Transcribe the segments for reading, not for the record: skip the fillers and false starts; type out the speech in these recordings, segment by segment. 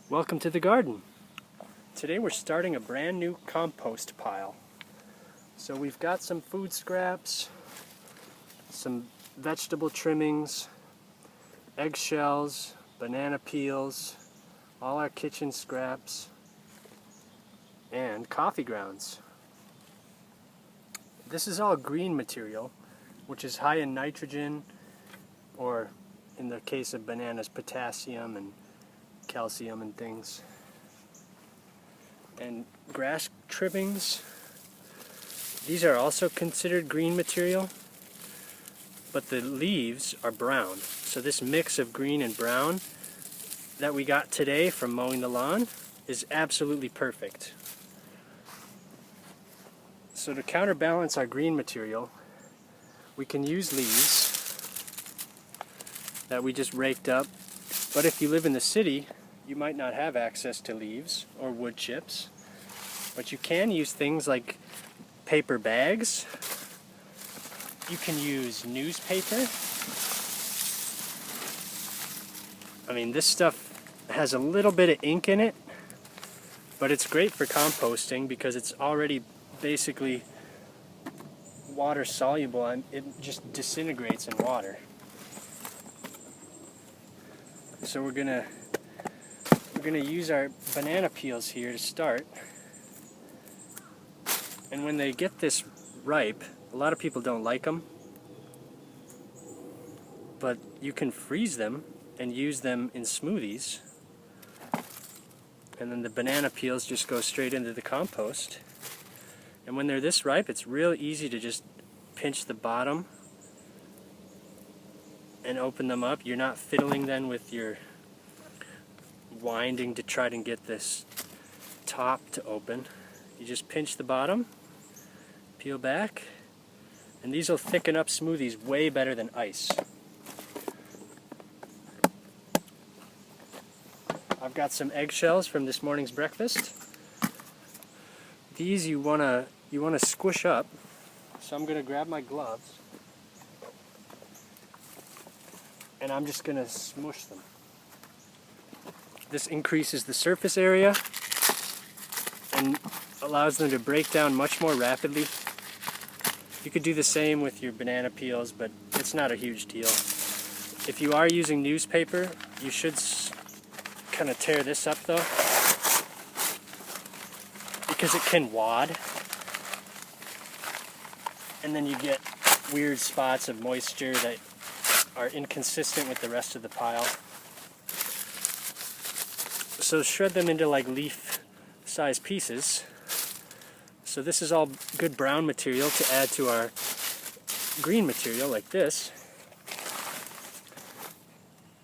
Welcome to the garden. Today we're starting a brand new compost pile. So we've got some food scraps, some vegetable trimmings, eggshells, banana peels, all our kitchen scraps, and coffee grounds. This is all green material, which is high in nitrogen, or in the case of bananas, potassium and calcium and things. And grass trimmings, these are also considered green material, but the leaves are brown. So this mix of green and brown that we got today from mowing the lawn is absolutely perfect. So to counterbalance our green material, we can use leaves that we just raked up. But if you live in the city, you might not have access to leaves or wood chips. But you can use things like paper bags. You can use newspaper. I mean, this stuff has a little bit of ink in it, but it's great for composting because it's already basically water soluble and it just disintegrates in water. So we're gonna use our banana peels here to start. And when they get this ripe, a lot of people don't like them, but you can freeze them and use them in smoothies. And then the banana peels just go straight into the compost. And when they're this ripe, it's real easy to just pinch the bottom and open them up. You're not fiddling then with your winding to try to get this top to open. You just pinch the bottom, peel back, and these will thicken up smoothies way better than ice. I've got some eggshells from this morning's breakfast. These you wanna squish up, so I'm gonna grab my gloves and I'm just gonna smush them. This increases the surface area and allows them to break down much more rapidly. You could do the same with your banana peels, but it's not a huge deal. If you are using newspaper, you should kind of tear this up though, because it can wad, and then you get weird spots of moisture that are inconsistent with the rest of the pile. So shred them into like leaf-sized pieces. So this is all good brown material to add to our green material like this.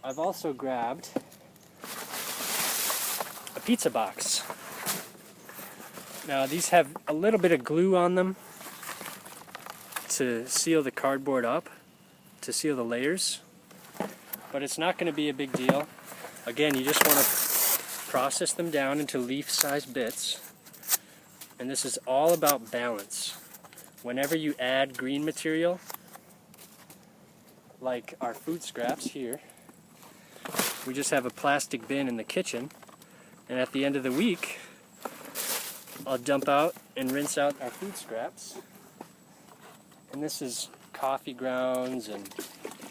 I've also grabbed a pizza box. Now these have a little bit of glue on them to seal the cardboard up, to seal the layers, but it's not going to be a big deal. Again, you just want to process them down into leaf-sized bits, and this is all about balance. Whenever you add green material, like our food scraps here, we just have a plastic bin in the kitchen, and at the end of the week, I'll dump out and rinse out our food scraps. And this is coffee grounds and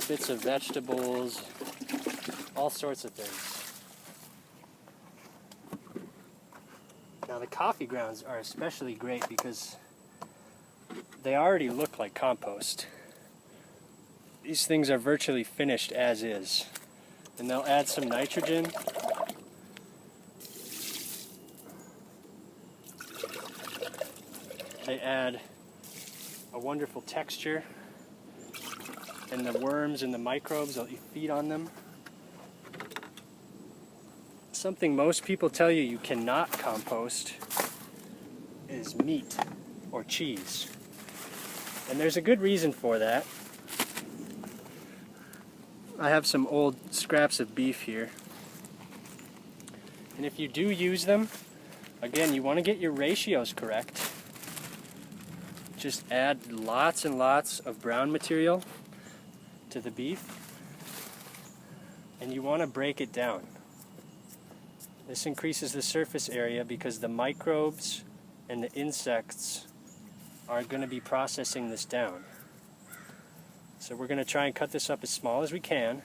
bits of vegetables, all sorts of things. Now the coffee grounds are especially great because they already look like compost. These things are virtually finished as is. And they'll add some nitrogen. They add a wonderful texture, and the worms and the microbes will feed on them. Something most people tell you you cannot compost is meat or cheese. And there's a good reason for that. I have some old scraps of beef here. And if you do use them, again, you want to get your ratios correct. Just add lots and lots of brown material to the beef, and you want to break it down. This increases the surface area because the microbes and the insects are going to be processing this down. So we're going to try and cut this up as small as we can.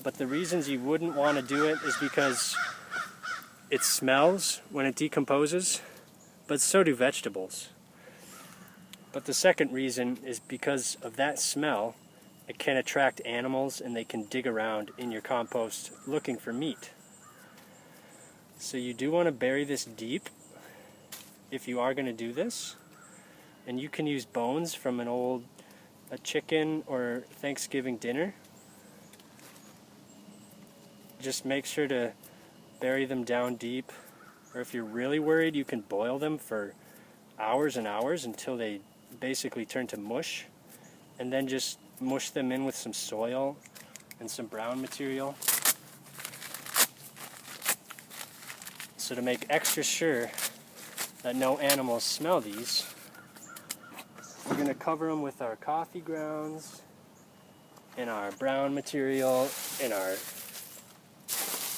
But the reasons you wouldn't want to do it is because it smells when it decomposes, but so do vegetables. But the second reason is because of that smell, it can attract animals and they can dig around in your compost looking for meat. So you do want to bury this deep if you are going to do this. And you can use bones from a chicken or Thanksgiving dinner. Just make sure to bury them down deep. Or if you're really worried, you can boil them for hours and hours until they basically turn to mush. And then just mush them in with some soil and some brown material. So to make extra sure that no animals smell these, we're going to cover them with our coffee grounds and our brown material and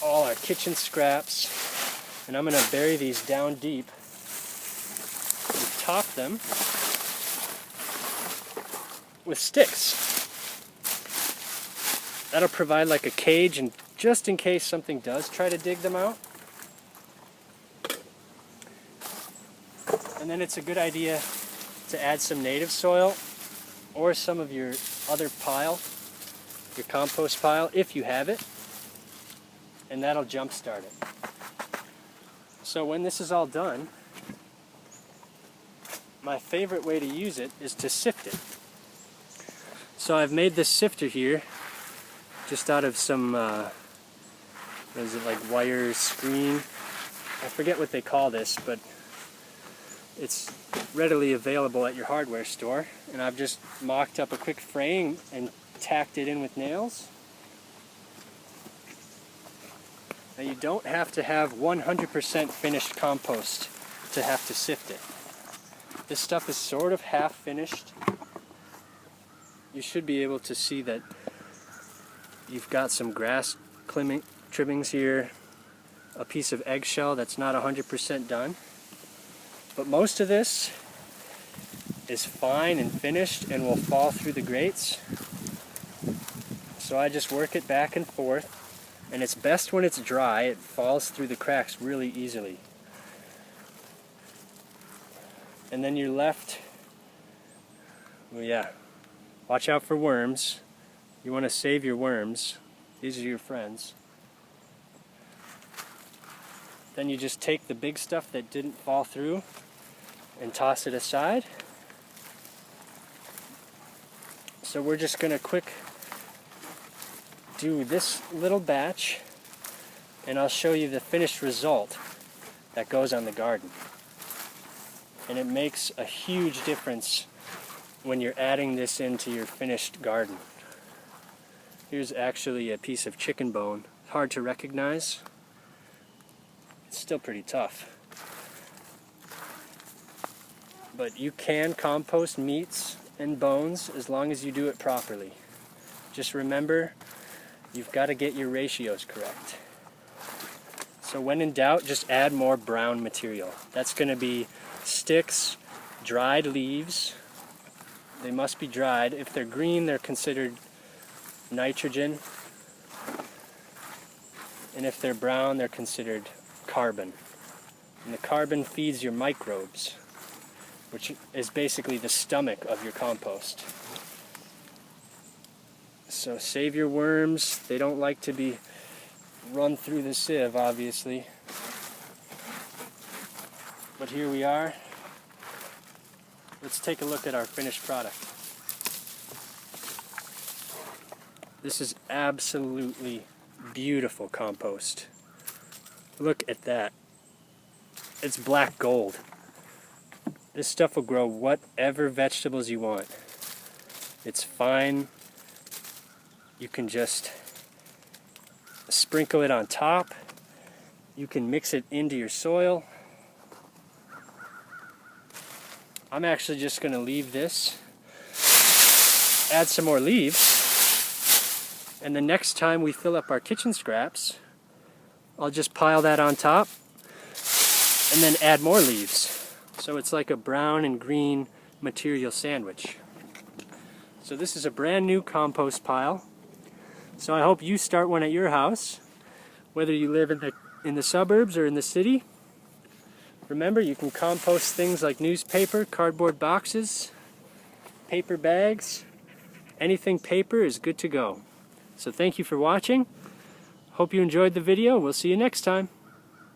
all our kitchen scraps. And I'm going to bury these down deep and top them with sticks. That'll provide like a cage, and just in case something does try to dig them out. And then it's a good idea to add some native soil or some of your other pile, your compost pile, if you have it, and that'll jumpstart it. So when this is all done, my favorite way to use it is to sift it. So I've made this sifter here just out of some, what is it, like wire screen? I forget what they call this, but it's readily available at your hardware store. And I've just mocked up a quick frame and tacked it in with nails. Now you don't have to have 100% finished compost to have to sift it. This stuff is sort of half finished. You should be able to see that you've got some grass trimmings here, a piece of eggshell that's not 100% done. But most of this is fine and finished and will fall through the grates. So I just work it back and forth, and it's best when it's dry. It falls through the cracks really easily. And then you're left, well, yeah, watch out for worms. You want to save your worms. These are your friends. Then you just take the big stuff that didn't fall through and toss it aside. So we're just going to quick do this little batch, and I'll show you the finished result that goes on the garden. And it makes a huge difference when you're adding this into your finished garden. Here's actually a piece of chicken bone. Hard to recognize. It's still pretty tough. But you can compost meats and bones as long as you do it properly. Just remember, you've got to get your ratios correct. So when in doubt, just add more brown material. That's going to be sticks, dried leaves. They must be dried. If they're green, they're considered nitrogen. And if they're brown, they're considered carbon. And the carbon feeds your microbes, which is basically the stomach of your compost. So save your worms. They don't like to be run through the sieve, obviously. But here we are. Let's take a look at our finished product. This is absolutely beautiful compost. Look at that. It's black gold. This stuff will grow whatever vegetables you want. It's fine. You can just sprinkle it on top. You can mix it into your soil. I'm actually just going to leave this, add some more leaves, And the next time we fill up our kitchen scraps, I'll just pile that on top and then add more leaves. So it's like a brown and green material sandwich. So this is a brand new compost pile. So I hope you start one at your house, whether you live in the suburbs or in the city. Remember, you can compost things like newspaper, cardboard boxes, paper bags. Anything paper is good to go. So thank you for watching. Hope you enjoyed the video. We'll see you next time.